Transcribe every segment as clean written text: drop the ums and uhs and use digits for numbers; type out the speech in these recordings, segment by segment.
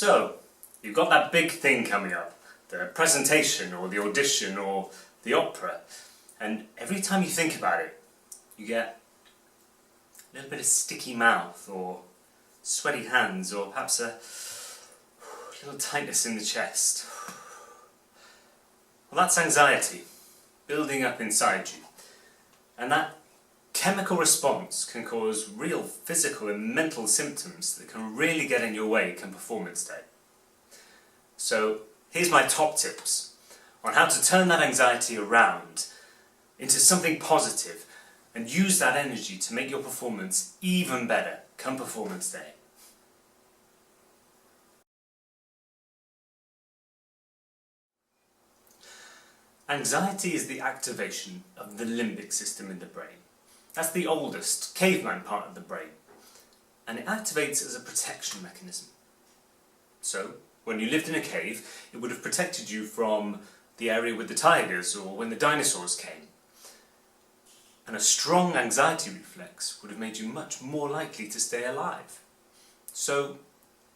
So, you've got that big thing coming up, the presentation or the audition or the opera, and every time you think about it, you get a little bit of sticky mouth or sweaty hands or perhaps a little tightness in the chest. Well, that's anxiety building up inside you, and that chemical response can cause real physical and mental symptoms that can really get in your way come performance day. So here's my top tips on how to turn that anxiety around into something positive and use that energy to make your performance even better come performance day. Anxiety is the activation of the limbic system in the brain. That's the oldest, caveman part of the brain, and it activates as a protection mechanism. So, when you lived in a cave, it would have protected you from the area with the tigers or when the dinosaurs came. And a strong anxiety reflex would have made you much more likely to stay alive. So,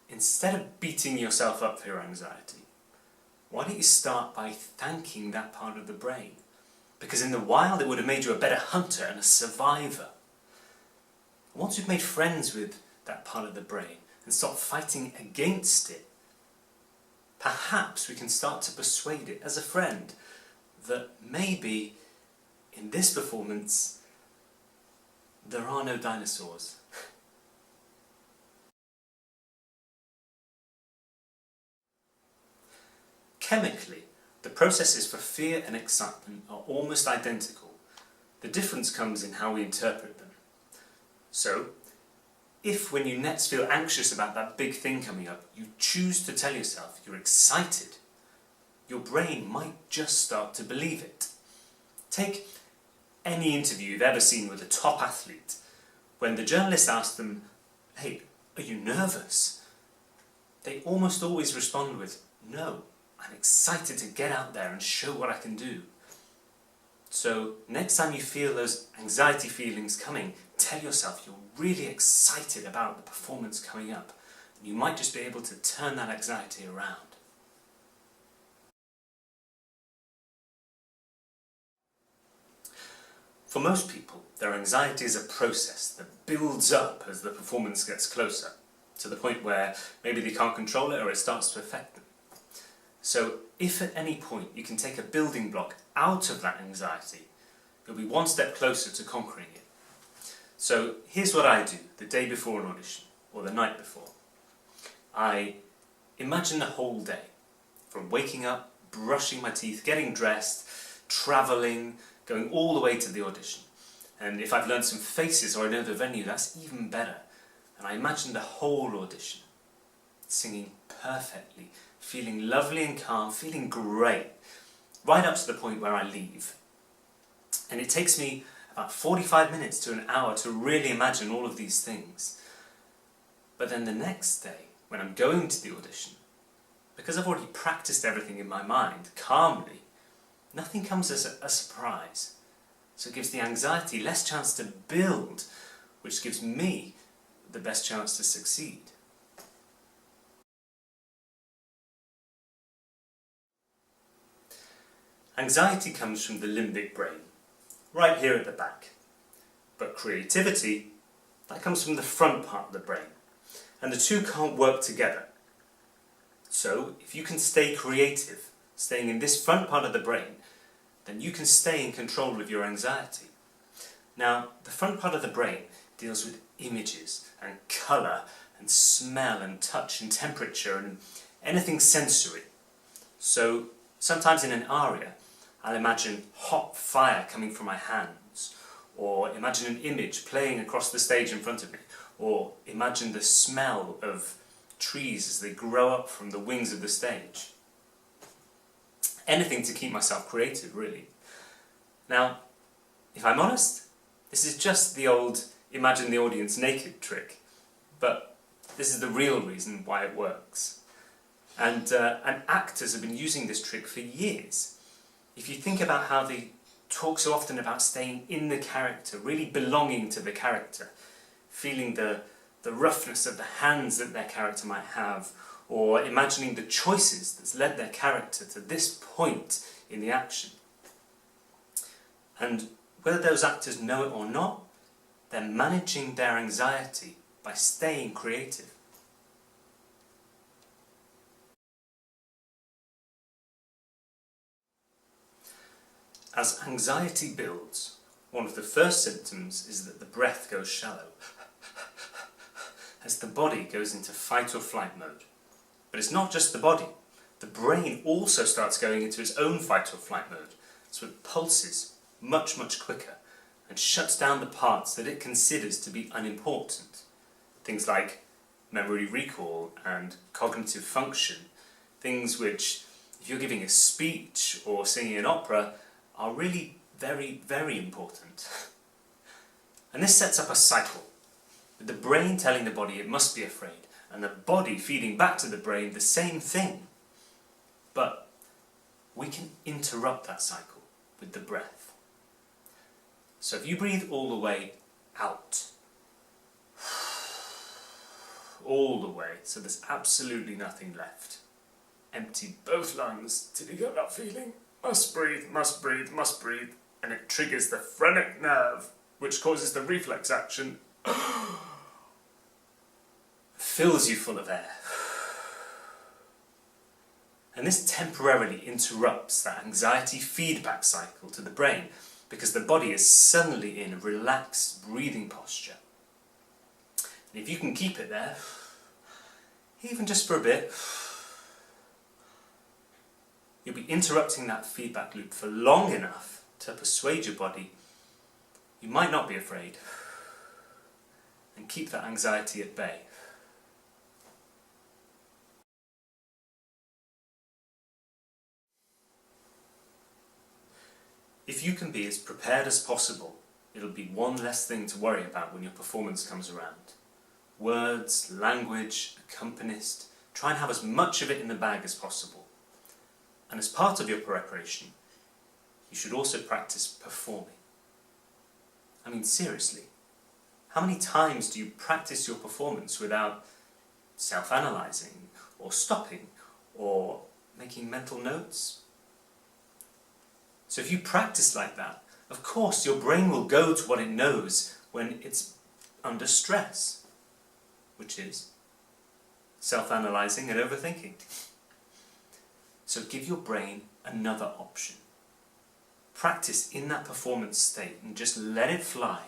instead of beating yourself up for your anxiety, why don't you start by thanking that part of the brain? Because in the wild it would have made you a better hunter and a survivor. Once you've made friends with that part of the brain and stopped fighting against it, perhaps we can start to persuade it as a friend that maybe in this performance there are no dinosaurs. Chemically, the processes for fear and excitement are almost identical. The difference comes in how we interpret them. So, if when you next feel anxious about that big thing coming up, you choose to tell yourself you're excited, your brain might just start to believe it. Take any interview you've ever seen with a top athlete. When the journalist asks them, "Hey, are you nervous?" they almost always respond with, "No, I'm excited to get out there and show what I can do." So next time you feel those anxiety feelings coming, tell yourself you're really excited about the performance coming up. You might just be able to turn that anxiety around. For most people, their anxiety is a process that builds up as the performance gets closer, to the point where maybe they can't control it or it starts to affect them. So if at any point you can take a building block out of that anxiety, you'll be one step closer to conquering it. So here's what I do the day before an audition, or the night before. I imagine the whole day, from waking up, brushing my teeth, getting dressed, travelling, going all the way to the audition. And if I've learned some faces or I know the venue, that's even better. And I imagine the whole audition, singing perfectly, feeling lovely and calm, feeling great, right up to the point where I leave. And it takes me about 45 minutes to an hour to really imagine all of these things. But then the next day, when I'm going to the audition, because I've already practiced everything in my mind, calmly, nothing comes as a surprise. So it gives the anxiety less chance to build, which gives me the best chance to succeed. Anxiety comes from the limbic brain, right here at the back. But creativity, that comes from the front part of the brain. And the two can't work together. So, if you can stay creative, staying in this front part of the brain, then you can stay in control of your anxiety. Now, the front part of the brain deals with images and colour and smell and touch and temperature and anything sensory. So, sometimes in an aria, I'll imagine hot fire coming from my hands, or imagine an image playing across the stage in front of me, or imagine the smell of trees as they grow up from the wings of the stage. Anything to keep myself creative, really. Now, if I'm honest, this is just the old imagine the audience naked trick, but this is the real reason why it works. And actors have been using this trick for years. If you think about how they talk so often about staying in the character, really belonging to the character, feeling the roughness of the hands that their character might have, or imagining the choices that's led their character to this point in the action. And whether those actors know it or not, they're managing their anxiety by staying creative. As anxiety builds, one of the first symptoms is that the breath goes shallow, as the body goes into fight or flight mode. But it's not just the body. The brain also starts going into its own fight or flight mode, so it pulses much, much quicker and shuts down the parts that it considers to be unimportant. Things like memory recall and cognitive function, things which, if you're giving a speech or singing an opera, are really very, very important. And this sets up a cycle, with the brain telling the body it must be afraid, and the body feeding back to the brain the same thing. But we can interrupt that cycle with the breath. So if you breathe all the way out, all the way, so there's absolutely nothing left. Empty both lungs till you get that feeling. Must breathe, must breathe, must breathe. And it triggers the phrenic nerve, which causes the reflex action. Fills you full of air. And this temporarily interrupts that anxiety feedback cycle to the brain, because the body is suddenly in a relaxed breathing posture. And if you can keep it there, even just for a bit, you'll be interrupting that feedback loop for long enough to persuade your body you might not be afraid, and keep that anxiety at bay. If you can be as prepared as possible, it'll be one less thing to worry about when your performance comes around. Words, language, accompanist, try and have as much of it in the bag as possible. And as part of your preparation, you should also practice performing. I mean, seriously, how many times do you practice your performance without self-analysing, or stopping, or making mental notes? So if you practice like that, of course your brain will go to what it knows when it's under stress, which is self-analysing and overthinking. So give your brain another option. Practice in that performance state and just let it fly.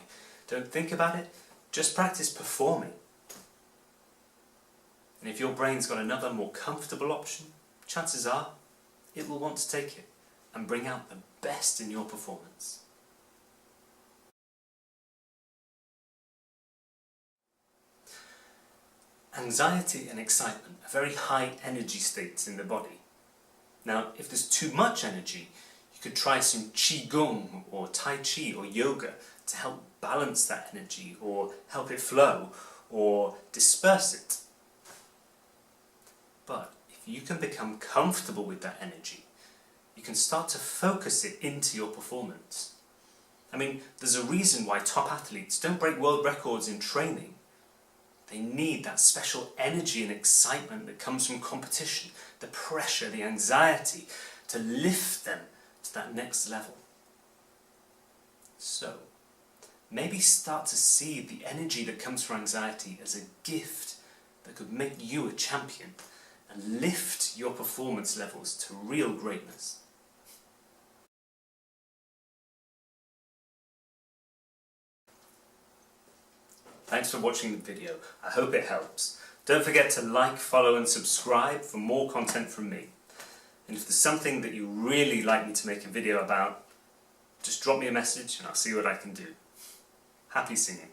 Don't think about it, just practice performing. And if your brain's got another more comfortable option, chances are it will want to take it and bring out the best in your performance. Anxiety and excitement are very high energy states in the body. Now, if there's too much energy, you could try some Qigong or Tai Chi or yoga to help balance that energy or help it flow or disperse it. But if you can become comfortable with that energy, you can start to focus it into your performance. I mean, there's a reason why top athletes don't break world records in training. They need that special energy and excitement that comes from competition, the pressure, the anxiety, to lift them to that next level. So, maybe start to see the energy that comes from anxiety as a gift that could make you a champion and lift your performance levels to real greatness. Thanks for watching the video. I hope it helps. Don't forget to like, follow and subscribe for more content from me. And if there's something that you really like me to make a video about, just drop me a message and I'll see what I can do. Happy singing.